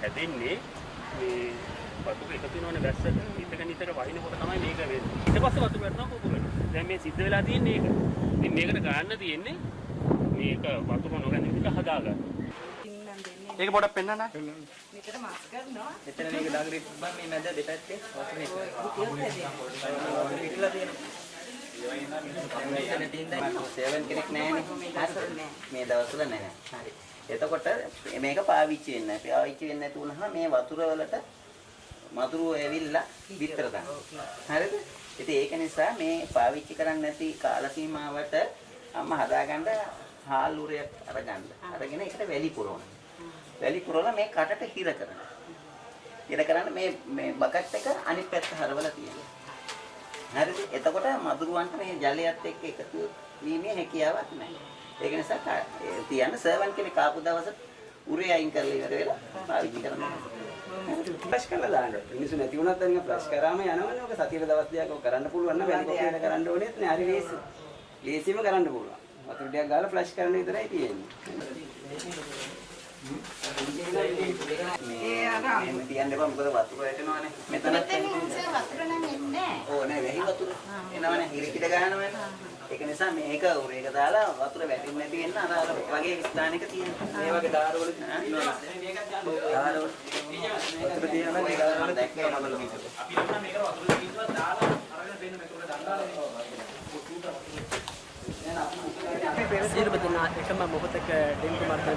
හැදෙන්නේ මේ වතුර එකතු වෙනවනේ වැස්සට නිතර වහිනකොට තමයි මේක වෙන්නේ. ඊට පස්සේ වතුර වැටෙනවා කුකුලට. දැන් මේ සිද්ධ වෙලා තියෙන්නේ ඒක. ඉතින් මේකට ගන්න තියෙන්නේ මේක වතුර නොගැනීම ටික හදාගන්න. ඒක පොඩක් පෙන්නන්න. මෙතන මාස් කරනවා. එතන මේක ඩගරේ තිබ්බම මේ මැද දෙපැත්තේ වතුර ඉట్లా තියෙනවා. සේවන කෙනෙක් නැහැනේ. මේ දවස්වල නැහැ. හරි. එතකොට මේක පාවිච්චි වෙන්නේ නැහැ. පාවිච්චි වෙන්නේ නැති වුණාම මේ වතුර වලට මధుරෝ ඇවිල්ලා විතර දානවා. හරිද? ඉතින් ඒක නිසා මේ පාවිච්චි කරන්නේ නැති කාල සීමාවට අම්මා හදාගන්න හාල් උරයක් අරගන්න. අරගෙන ඒකට වැලි පුරවනවා. වැලි පුරවලා මේ කටට හිර කරනවා. හිර කරන්න මේ බකට් එක අනිත් පැත්ත හරවලා තියෙනවා. හරිද? එතකොට මధుරවන්ට මේ ජලයත් එක්ක එකතු වීමේ හැකියාවක් නැහැ. ඒක නිසා තියන්න සර්වන් කෙනෙක් ආපු දවසට උරේ අයින් කරලා ඉවර වෙලා පාවිච්චි කරනවා. ෆ්ලෂ් කරලා දාන්න. මිනිස්සු නැති වුණත් අනික ෆ්ලෂ් කරාම යනවනේ. ඔක සතියේ දවස් දෙකක් ඔක කරන්න පුළුවන් නම් වැලි කොටේට කරන්න ඕනෙත් නෑ. හරි ලේසි. ලේසිම කරන්න පුළුවන්. වතුර ටිකක් ගාලා ෆ්ලෂ් කරන්න විතරයි තියෙන්නේ. ඒ අර මේ තියන්න එපා මොකද වතුර වැටෙනවනේ. මෙතන වතුර නම් එන්නේ නැහැ. ඕ නෑ වැහි වතුර. එනවනේ හිරිකිට ගන්නවනේ. ඒක නිසා මේක උරේක දාලා වතුර වැටෙන්නේ නැති වෙන්න අර වගේ ස්ථානයක තියෙනවා. මේ වගේ දාරවල තියෙනවා. දාරවල වතුර තියෙනවා මේ දාරවල දැක්කම බලමු. අපි නම් මේක වතුර තියෙනවා දාලා අරගෙන දෙන්න මේක දාලා සියලුම දෙනා එකම මොහොතක ඩෙන්ගු මර්ධන